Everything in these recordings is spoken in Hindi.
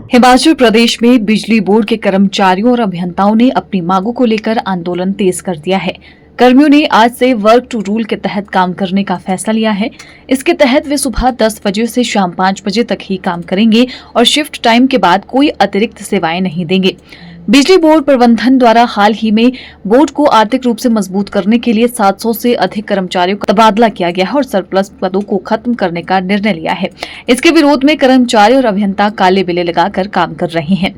हिमाचल प्रदेश में बिजली बोर्ड के कर्मचारियों और अभियंताओं ने अपनी मांगों को लेकर आंदोलन तेज कर दिया है। कर्मियों ने आज से वर्क टू रूल के तहत काम करने का फैसला लिया है। इसके तहत वे सुबह 10 बजे से शाम 5 बजे तक ही काम करेंगे और शिफ्ट टाइम के बाद कोई अतिरिक्त सेवाएं नहीं देंगे। बिजली बोर्ड प्रबंधन द्वारा हाल ही में बोर्ड को आर्थिक रूप से मजबूत करने के लिए 700 से अधिक कर्मचारियों का तबादला किया गया है और सरप्लस पदों को खत्म करने का निर्णय लिया है। इसके विरोध में कर्मचारी और अभियंता काले बिल्ले लगाकर काम कर रहे हैं।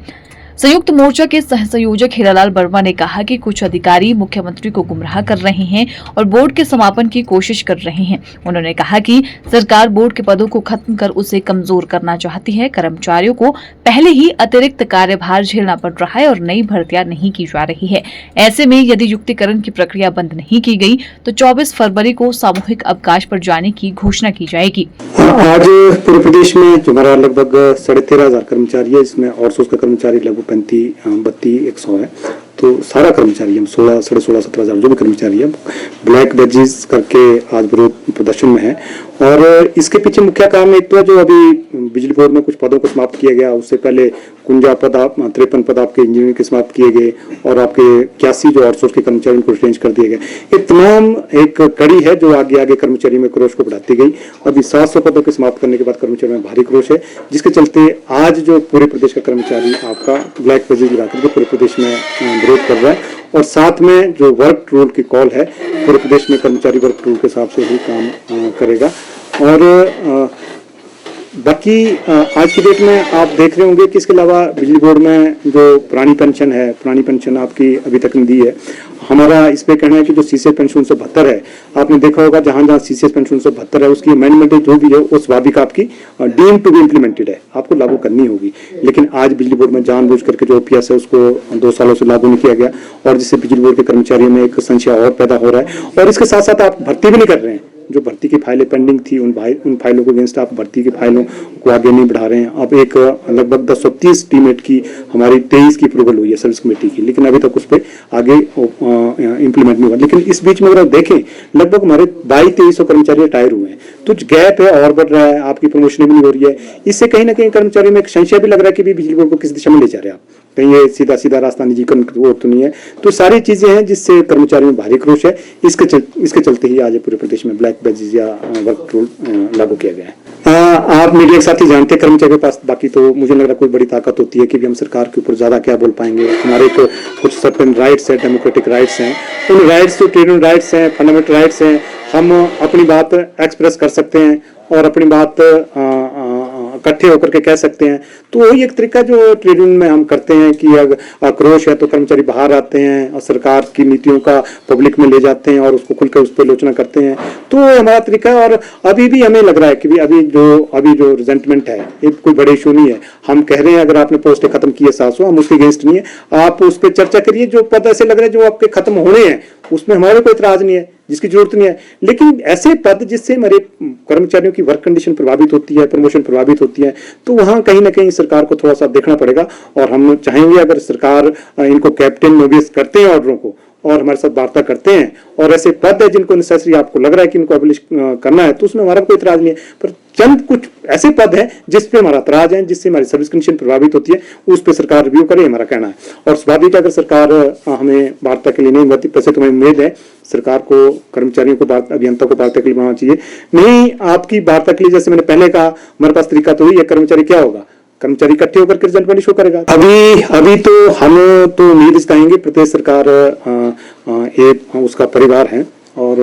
संयुक्त मोर्चा के सहसंयोजक हीरालाल वर्मा ने कहा कि कुछ अधिकारी मुख्यमंत्री को गुमराह कर रहे हैं और बोर्ड के समापन की कोशिश कर रहे हैं। उन्होंने कहा कि सरकार बोर्ड के पदों को खत्म कर उसे कमजोर करना चाहती है। कर्मचारियों को पहले ही अतिरिक्त कार्यभार झेलना पड़ रहा है और नई भर्तियां नहीं की जा रही है। ऐसे में यदि युक्तिकरण की प्रक्रिया बंद नहीं की गई तो 24 फरवरी को सामूहिक अवकाश पर जाने की घोषणा की जाएगी। आज पूरे प्रदेश में जो हमारा लगभग 13,500 कर्मचारी है, इसमें आउटसोर्स का कर्मचारी लगभग 32,100 है। तो सारा कर्मचारी हम 16, 16,500, 17,000 जो भी कर्मचारी है ब्लैक बैजेस करके आज विरोध प्रदर्शन में है। और इसके पीछे मुख्य कारण एक तो है जो अभी बिजली बोर्ड में कुछ पदों को समाप्त किया गया। उससे पहले 53 पद आपके इंजीनियरिंग के समाप्त किए गए और आपके 81 जो आउटसोर्स के कर्मचारी उनको चेंज कर दिए गए। ये तमाम एक कड़ी है जो आगे आगे कर्मचारी में क्रोश को बढ़ाती गई। अभी 700 पदों के समाप्त करने के बाद कर्मचारी में भारी क्रोश है, जिसके चलते आज जो पूरे प्रदेश का कर्मचारी आपका ब्लैक बैजेस लगाकर के पूरे प्रदेश में विरोध कर रहा है। और साथ में जो वर्क रूल की कॉल है, पूरे प्रदेश में कर्मचारी वर्क रूल के हिसाब से ही काम करेगा। और बाकी आज की डेट में आप देख रहे होंगे कि इसके अलावा बिजली बोर्ड में जो पुरानी पेंशन आपकी अभी तक नहीं दी है। हमारा इस पे कहना है कि जो सीसीएस पेंशन 172 है, आपने देखा होगा जहां जहां सीसीएस पेंशन 172 है उसकी अमेंडमेंट जो भी है वो स्वाभाविक आपकी डीम्ड टू बी इम्प्लीमेंटेड है, आपको लागू करनी होगी। लेकिन आज बिजली बोर्ड में जानबूझ करके जो ओपीएस है उसको 2 सालों से लागू नहीं किया गया और जिससे बिजली बोर्ड के कर्मचारियों में एक संशय और पैदा हो रहा है। और इसके साथ साथ आप भर्ती भी नहीं कर रहे हैं। जो भर्ती की फाइलें पेंडिंग थी उन फाइलों को अगेंस्ट आप भर्ती की फाइलों को आगे नहीं बढ़ा रहे हैं। अब एक लगभग 1030 टीमेट की हमारी 23 की अप्रूवल हुई है सर्विस कमेटी की, लेकिन अभी तक उस पर आगे इंप्लीमेंट नहीं हुआ। लेकिन इस बीच में अगर आप देखें लगभग हमारे 2200-2300 कर्मचारी रिटायर हुए हैं। तो गैप है और बढ़ रहा है, आपकी प्रमोशन भी नहीं हो रही है। इससे कहीं ना कहीं कर्मचारियों में एक संशय भी लग रहा है कि बिजली बोर्ड को किस दिशा में ले जा रहे हैं आप, कहीं ये सीधा सीधा रास्ता निजीकरण तो नहीं है। तो सारी चीजें हैं जिससे कर्मचारियों में भारी क्रोश है। इसके चलते ही आज पूरे प्रदेश में ब्लैक बैजेस या वर्क रूल लागू किया गया है। आप मीडिया के साथ ही जानते हैं कर्मचारियों के पास बाकी तो मुझे लग रहा है कोई बड़ी ताकत होती है कि भी हम सरकार के ऊपर ज्यादा क्या बोल पाएंगे। हमारे तो कुछ सर्टेन राइट्स है, डेमोक्रेटिक राइट्स हैं। उन राइट्स जो ट्रेड राइट्स हैं, फंडामेंटल राइट्स हैं, हम अपनी बात एक्सप्रेस कर सकते हैं और अपनी बात इकट्ठे होकर के कह सकते हैं। तो वही एक तरीका जो ट्रेड यूनियन में हम करते हैं कि अगर आक्रोश है तो कर्मचारी बाहर आते हैं और सरकार की नीतियों का पब्लिक में ले जाते हैं और उसको खुलकर उस पर आलोचना करते हैं। तो हमारा तरीका है। और अभी भी हमें लग रहा है कि अभी जो रिजेंटमेंट है ये कोई बड़े इशू नहीं है। हम कह रहे हैं अगर आपने पोस्टें खत्म की है 700, हम उसके अगेंस्ट नहीं है। आप उस पर चर्चा करिए। जो पद ऐसे लग रहे हैं जो आपके खत्म होने हैं उसमें हमारे कोई इतराज नहीं है, जिसकी जरूरत नहीं है। लेकिन ऐसे पद जिससे हमारे कर्मचारियों की वर्क कंडीशन प्रभावित होती है, प्रमोशन प्रभावित होती है, तो वहां कहीं ना कहीं सरकार को थोड़ा सा देखना पड़ेगा। और हम चाहेंगे अगर सरकार इनको कैप्टन नोबियस करते हैं ऑर्डरों को और हमारे साथ वार्ता करते हैं और ऐसे पद है जिनको नेसेसरी आपको लग रहा है कि इनको एबलिश करना है तो उसमें हमारा कोई इतराज नहीं है। पर चंद कुछ ऐसे पद हैं जिस पे हमारा इतराज है, जिससे हमारी सर्विस कंडीशन प्रभावित होती है, उस पर सरकार रिव्यू करे, हमारा कहना है। और स्वाभाविक अगर सरकार हमें वार्ता के लिए नहीं बनती, वैसे तो हमें उम्मीद है सरकार को कर्मचारियों को अभियंता को वार्ता के लिए बनाना चाहिए। नहीं आपकी वार्ता के लिए जैसे मैंने पहले कहा हमारे पास तरीका तो ही है। कर्मचारी क्या होगा, कर्मचारी इकट्ठे होकर के रिजल्ट शो करेगा। अभी तो हम तो उम्मीद कहेंगे प्रदेश सरकार एक उसका परिवार है और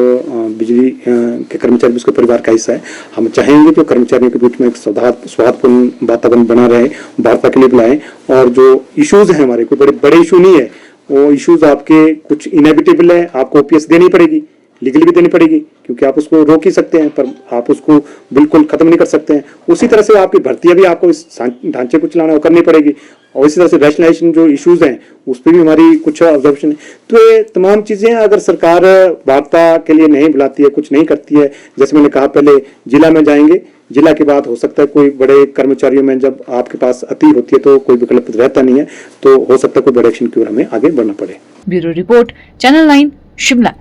बिजली के कर्मचारी उसके परिवार का हिस्सा है। हम चाहेंगे जो कर्मचारियों के बीच में एक सौहार्दपूर्ण वातावरण बना रहे, वार्ता के लिए बुलाएं। और जो इश्यूज हैं हमारे कोई बड़े इशू नहीं है, वो इश्यूज आपके कुछ इनएविटेबल है, आपको ओपीएस देनी पड़ेगी, लीगली भी देनी पड़ेगी क्योंकि आप उसको रोक ही सकते हैं पर आप उसको बिल्कुल खत्म नहीं कर सकते हैं। उसी तरह से आपकी भर्तियां भी आपको इस ढांचे को चलाना करनी पड़ेगी। और इसी तरह से रैशनलाइजेशन जो इश्यूज हैं उस पर भी हमारी कुछ ऑब्जर्वेशन है। तो ये तमाम चीजें अगर सरकार वार्ता के लिए नहीं बुलाती है, कुछ नहीं करती है, जैसे मैंने कहा पहले जिला में जाएंगे, जिला के बाद हो सकता है कोई बड़े कर्मचारियों में जब आपके पास अति होती है तो कोई विकल्प रहता नहीं है, तो हो सकता है कोई बड़े एक्शन की ओर हमें आगे बढ़ना पड़े। Bureau report, channel 9, Shimla.